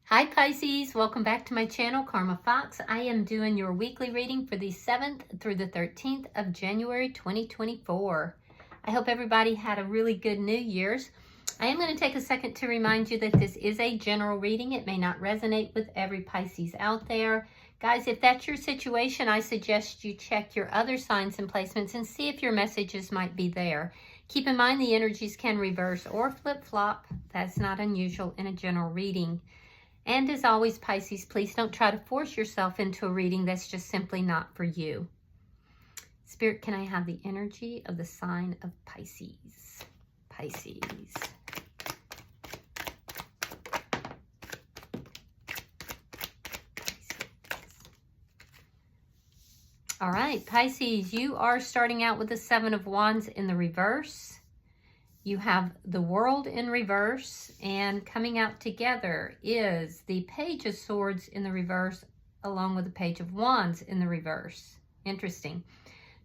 Hi Pisces, welcome back to my channel, Karma Fox. I am doing your weekly reading for the 7th through the 13th of January 2024. I hope everybody had a really good New Year's. I am going to take a second to remind you that this is a general reading. It may not resonate with every Pisces out there. Guys, if that's your situation, I suggest you check your other signs and placements and see if your messages might be there. Keep in mind the energies can reverse or flip-flop. That's not unusual in a general reading. And as always, Pisces, please don't try to force yourself into a reading that's just simply not for you. Spirit, can I have the energy of the sign of Pisces? Pisces. All right, Pisces, you are starting out with the Seven of Wands in the reverse. You have the World in reverse, and coming out together is the Page of Swords in the reverse, along with the Page of Wands in the reverse. Interesting.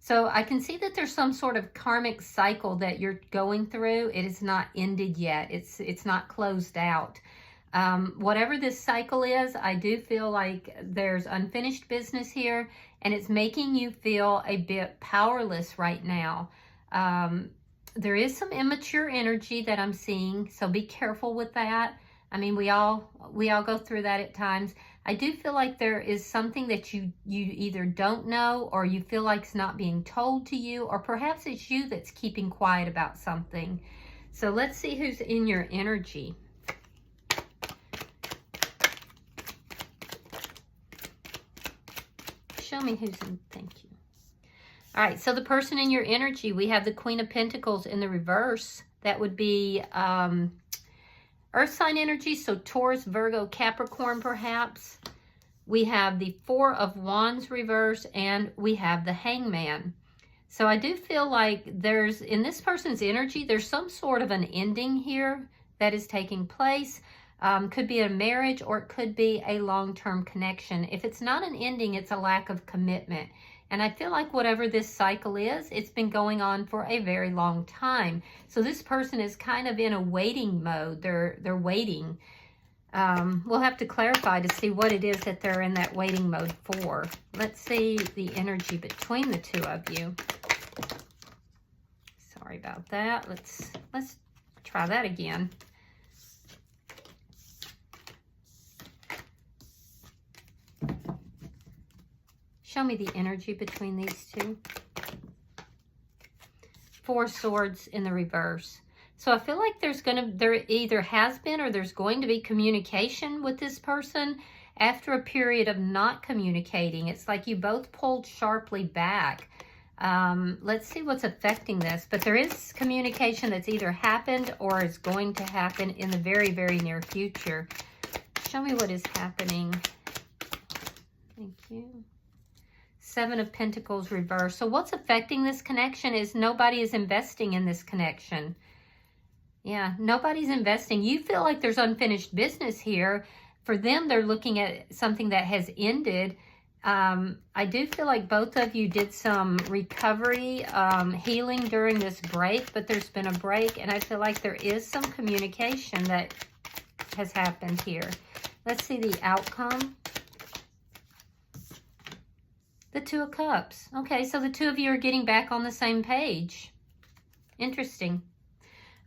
So I can see that there's some sort of karmic cycle that you're going through. It is not ended yet. It's not closed out. Whatever this cycle is, I do feel like there's unfinished business here, and it's making you feel a bit powerless right now. There is some immature energy that I'm seeing, so be careful with that. I mean, we all go through that at times. I do feel like there is something that you either don't know, or you feel like it's not being told to you, or perhaps it's you that's keeping quiet about something. So let's see who's in your energy. Show me who's in. Thank you. All right, so the person in your energy, we have the Queen of Pentacles in the reverse. That would be Earth sign energy, so Taurus, Virgo, Capricorn perhaps. We have the Four of Wands reverse, and we have the Hangman. So I do feel like there's, in this person's energy, there's some sort of an ending here that is taking place. Could be a marriage, or it could be a long-term connection. If it's not an ending, it's a lack of commitment. And I feel like whatever this cycle is, it's been going on for a very long time. So this person is kind of in a waiting mode. They're waiting. We'll have to clarify to see what it is that they're in that waiting mode for. Let's see the energy between the two of you. Sorry about that. Let's try that again. Show me the energy between these two. Four Swords in the reverse. So I feel like there either has been or there's going to be communication with this person after a period of not communicating. It's like you both pulled sharply back. Let's see what's affecting this. But there is communication that's either happened or is going to happen in the very, very near future. Show me what is happening. Thank you. Seven of Pentacles reverse. So what's affecting this connection is nobody is investing in this connection. Yeah, nobody's investing. You feel like there's unfinished business here. For them, they're looking at something that has ended. I do feel like both of you did some recovery, healing during this break, but there's been a break, and I feel like there is some communication that has happened here. Let's see the outcome. The Two of Cups. Okay, so the two of you are getting back on the same page. Interesting.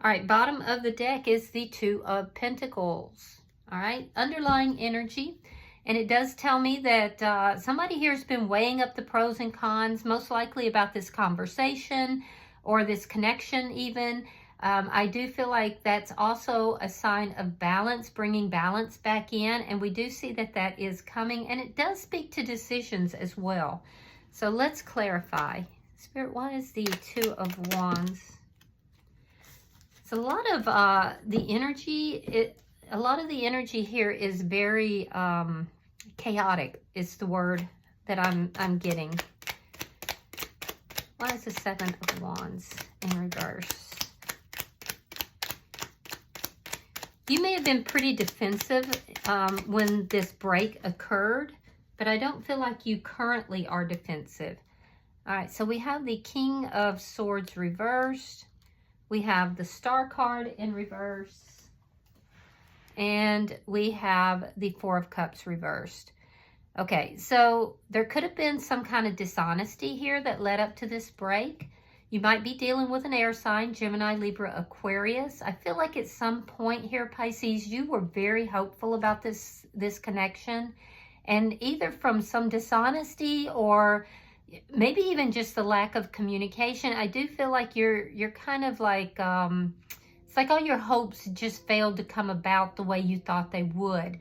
All right, bottom of the deck is the Two of Pentacles. All right, underlying energy. And it does tell me that somebody here has been weighing up the pros and cons, most likely about this conversation or this connection even. I do feel like that's also a sign of balance, bringing balance back in. And we do see that that is coming. And it does speak to decisions as well. So let's clarify. Spirit, what is the Two of Wands? So a lot of the energy, a lot of the energy here is very chaotic is the word that I'm getting. Why is the Seven of Wands in reverse? You may have been pretty defensive when this break occurred, but I don't feel like you currently are defensive. All right, so we have the King of Swords reversed. We have the Star card in reverse. and we have the Four of Cups reversed. Okay, so there could have been some kind of dishonesty here that led up to this break. You might be dealing with an air sign, Gemini, Libra, Aquarius. I feel like at some point here, Pisces, you were very hopeful about this connection. And either from some dishonesty or maybe even just the lack of communication, I do feel like you're kind of like, it's like all your hopes just failed to come about the way you thought they would.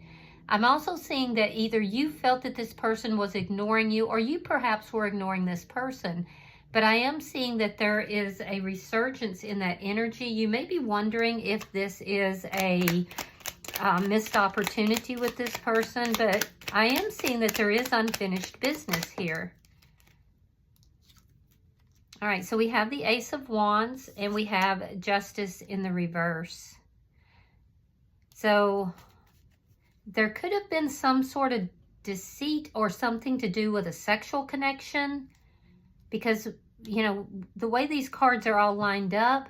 I'm also seeing that either you felt that this person was ignoring you or you perhaps were ignoring this person. But I am seeing that there is a resurgence in that energy. You may be wondering if this is a missed opportunity with this person, but I am seeing that there is unfinished business here. All right, so we have the Ace of Wands and we have Justice in the reverse. So there could have been some sort of deceit or something to do with a sexual connection, because, you know, the way these cards are all lined up,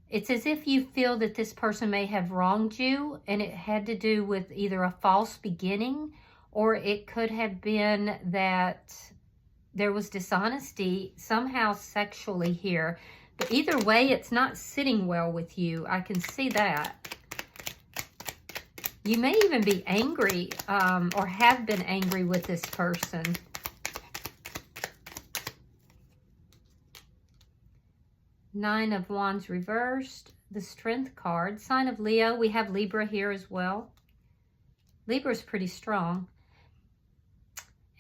it's as if you feel that this person may have wronged you, and it had to do with either a false beginning, or it could have been that there was dishonesty somehow sexually here. But either way, it's not sitting well with you. I can see that. You may even be angry or have been angry with this person. Nine of Wands reversed, the Strength card. Sign of Leo, we have Libra here as well. Libra is pretty strong.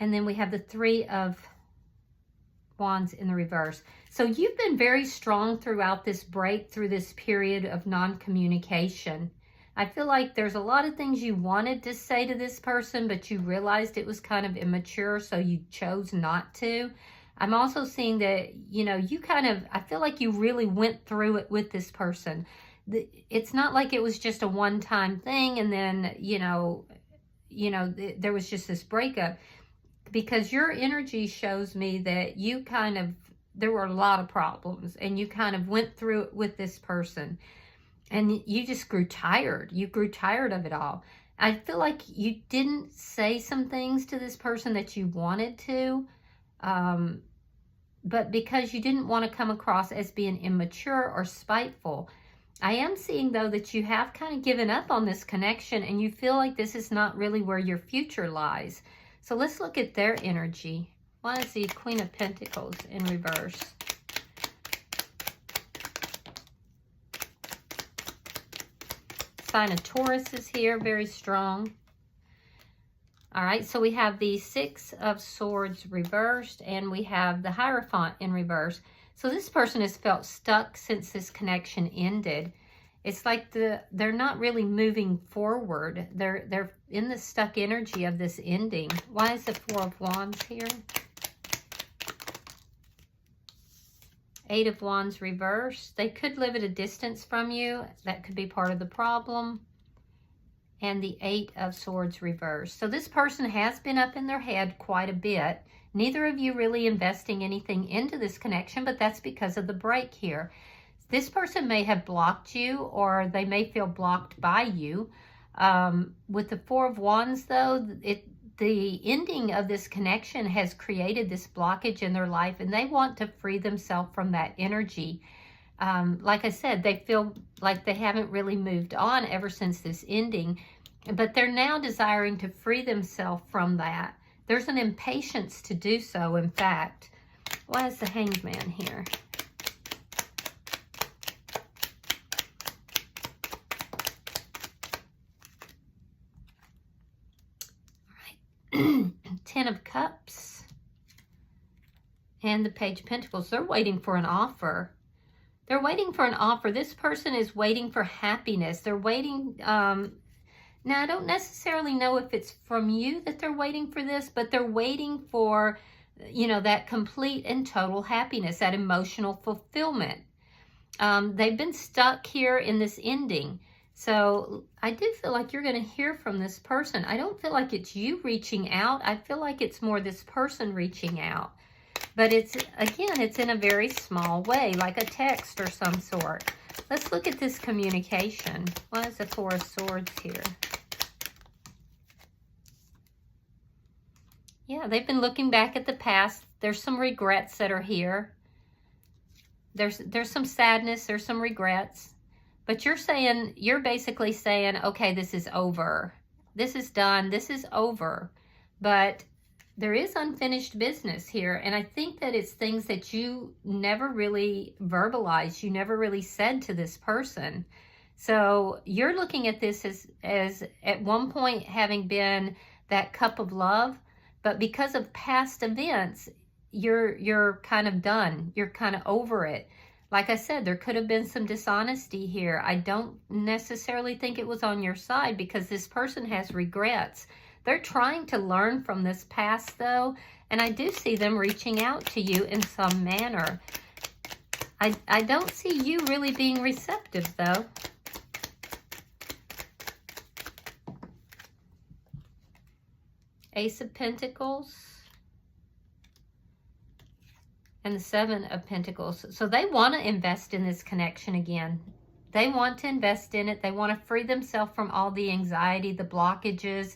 And then we have the Three of Wands in the reverse. So you've been very strong throughout this break, through this period of non-communication. I feel like there's a lot of things you wanted to say to this person, but you realized it was kind of immature, so you chose not to. I'm also seeing that, you know, you kind of, I feel like you really went through it with this person. It's not like it was just a one-time thing and then, you know, there was just this breakup. Because your energy shows me that you kind of, there were a lot of problems and you kind of went through it with this person. And you just grew tired. You grew tired of it all. I feel like you didn't say some things to this person that you wanted to. But because you didn't want to come across as being immature or spiteful. I am seeing, though, that you have kind of given up on this connection and you feel like this is not really where your future lies. So let's look at their energy. Why is the Queen of Pentacles in reverse? Sign of Taurus is here, very strong. All right, so we have the Six of Swords reversed, and we have the Hierophant in reverse. So this person has felt stuck since this connection ended. It's like they're not really moving forward. They're in the stuck energy of this ending. Why is the Four of Wands here? Eight of Wands reversed. They could live at a distance from you. That could be part of the problem. And the Eight of Swords reversed. So this person has been up in their head quite a bit. Neither of you really investing anything into this connection, but that's because of the break here. This person may have blocked you, or they may feel blocked by you. With the Four of Wands, though, the ending of this connection has created this blockage in their life, and they want to free themselves from that energy. Like I said, they feel like they haven't really moved on ever since this ending, but they're now desiring to free themselves from that. There's an impatience to do so, in fact. Why is the Hanged Man here? Ten of Cups and the Page of Pentacles. They're waiting for an offer. They're waiting for an offer. This person is waiting for happiness. They're waiting. Now, I don't necessarily know if it's from you that they're waiting for this, but they're waiting for, you know, that complete and total happiness, that emotional fulfillment. They've been stuck here in this ending. So I do feel like you're going to hear from this person. I don't feel like it's you reaching out. I feel like it's more this person reaching out. But it's, again, it's in a very small way, like a text or some sort. Let's look at this communication. Why is the Four of Swords here? Yeah, they've been looking back at the past. There's some regrets that are here. There's some sadness, there's some regrets. But you're basically saying, okay, this is over. This is done, this is over. But there is unfinished business here. And I think that it's things that you never really verbalized, you never really said to this person. So you're looking at this as at one point having been that cup of love, but because of past events, you're kind of done. You're kind of over it. Like I said, there could have been some dishonesty here. I don't necessarily think it was on your side because this person has regrets. They're trying to learn from this past though, and I do see them reaching out to you in some manner. I don't see you really being receptive though. Ace of Pentacles and the Seven of Pentacles. So they want to invest in this connection again. They want to invest in it. They want to free themselves from all the anxiety, the blockages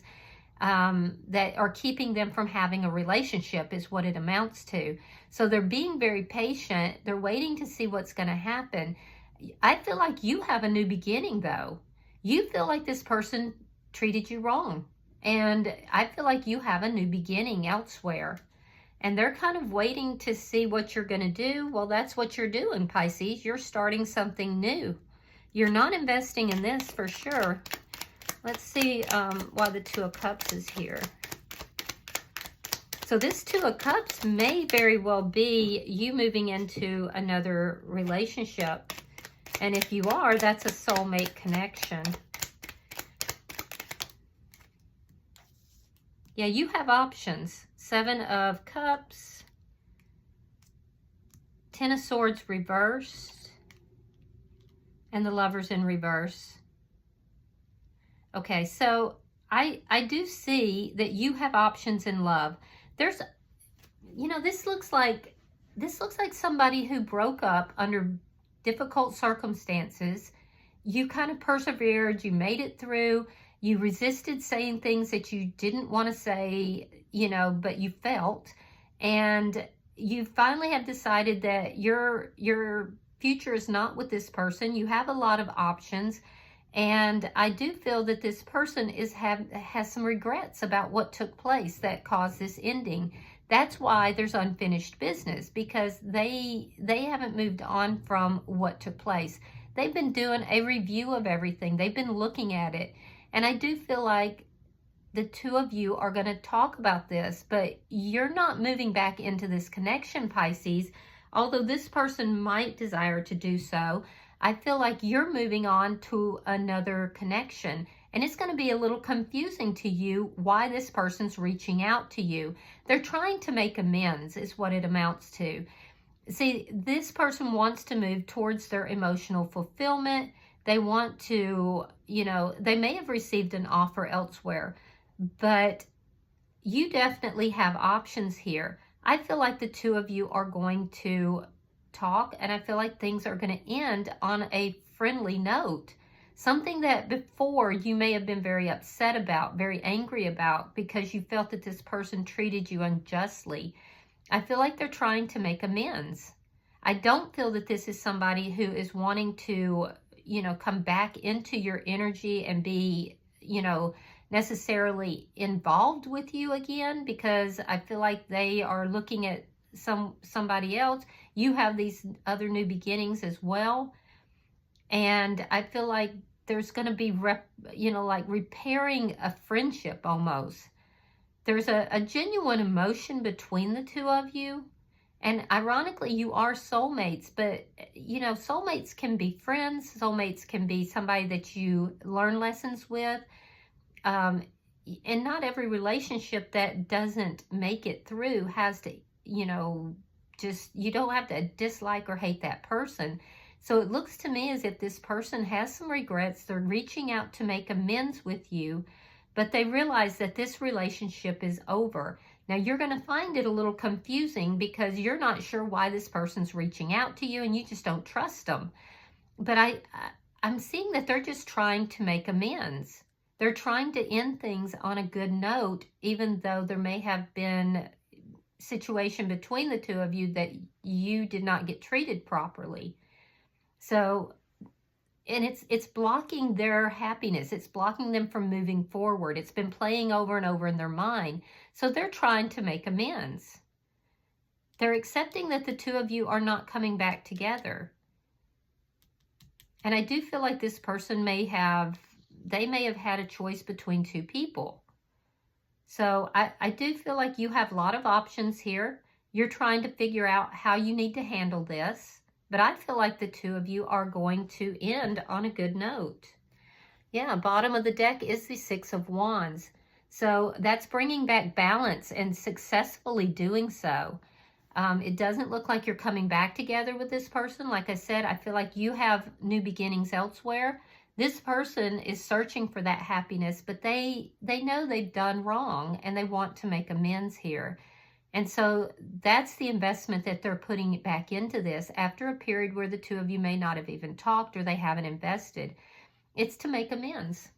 that are keeping them from having a relationship is what it amounts to. So they're being very patient. They're waiting to see what's going to happen. I feel like you have a new beginning though. You feel like this person treated you wrong. And I feel like you have a new beginning elsewhere. And they're kind of waiting to see what you're going to do. Well, that's what you're doing, Pisces. You're starting something new. You're not investing in this for sure. Let's see why the Two of Cups is here. So this Two of Cups may very well be you moving into another relationship. And if you are, that's a soulmate connection. Yeah, you have options. Seven of Cups, Ten of Swords reversed, and the Lovers in reverse. Okay, so I do see that you have options in love. There's, you know, this looks like somebody who broke up under difficult circumstances. You kind of persevered, you made it through. You resisted saying things that you didn't want to say, you know, but you felt. And you finally have decided that your future is not with this person. You have a lot of options. And I do feel that this person has some regrets about what took place that caused this ending. That's why there's unfinished business, because they haven't moved on from what took place. They've been doing a review of everything. They've been looking at it. And I do feel like the two of you are going to talk about this, but you're not moving back into this connection, Pisces. Although this person might desire to do so, I feel like you're moving on to another connection. And it's going to be a little confusing to you why this person's reaching out to you. They're trying to make amends is what it amounts to. See, this person wants to move towards their emotional fulfillment. They want to, you know, they may have received an offer elsewhere, but you definitely have options here. I feel like the two of you are going to talk, and I feel like things are going to end on a friendly note. Something that before you may have been very upset about, very angry about, because you felt that this person treated you unjustly. I feel like they're trying to make amends. I don't feel that this is somebody who is wanting to, you know, come back into your energy and be, you know, necessarily involved with you again, because I feel like they are looking at somebody else. You have these other new beginnings as well. And I feel like there's going to be, you know, like repairing a friendship almost. There's a genuine emotion between the two of you. And ironically, you are soulmates, but, you know, soulmates can be friends. Soulmates can be somebody that you learn lessons with. And not every relationship that doesn't make it through has to, you know, just, you don't have to dislike or hate that person. So it looks to me as if this person has some regrets. They're reaching out to make amends with you, but they realize that this relationship is over. Now, you're going to find it a little confusing because you're not sure why this person's reaching out to you and you just don't trust them. But I'm seeing that they're just trying to make amends. They're trying to end things on a good note, even though there may have been situation between the two of you that you did not get treated properly. So, and it's blocking their happiness. It's blocking them from moving forward. It's been playing over and over in their mind. So they're trying to make amends. They're accepting that the two of you are not coming back together. And I do feel like this person may have had a choice between two people. So I do feel like you have a lot of options here. You're trying to figure out how you need to handle this. But I feel like the two of you are going to end on a good note. Yeah, bottom of the deck is the Six of Wands. So that's bringing back balance and successfully doing so. It doesn't look like you're coming back together with this person. Like I said, I feel like you have new beginnings elsewhere. This person is searching for that happiness, but they know they've done wrong and they want to make amends here. And so that's the investment that they're putting back into this after a period where the two of you may not have even talked or they haven't invested. It's to make amends.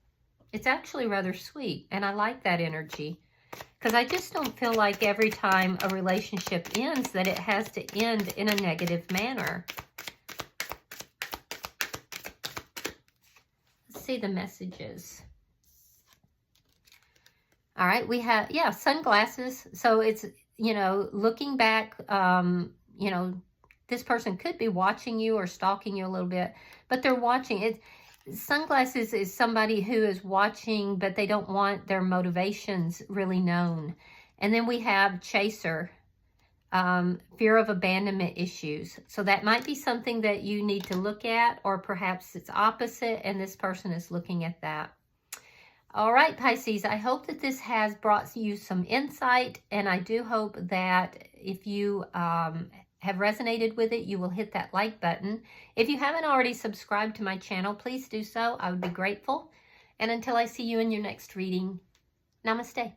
It's actually rather sweet, and I like that energy. Because I just don't feel like every time a relationship ends that it has to end in a negative manner. Let's see the messages. All right, we have, yeah, sunglasses. So it's, you know, looking back, you know, this person could be watching you or stalking you a little bit, but they're watching it. Sunglasses is somebody who is watching, but they don't want their motivations really known. And then we have chaser, fear of abandonment issues. So that might be something that you need to look at, or perhaps it's opposite and this person is looking at that. All right, Pisces, I hope that this has brought you some insight, and I do hope that if you have resonated with it, you will hit that like button. If you haven't already subscribed to my channel, please do so. I would be grateful. And until I see you in your next reading, namaste.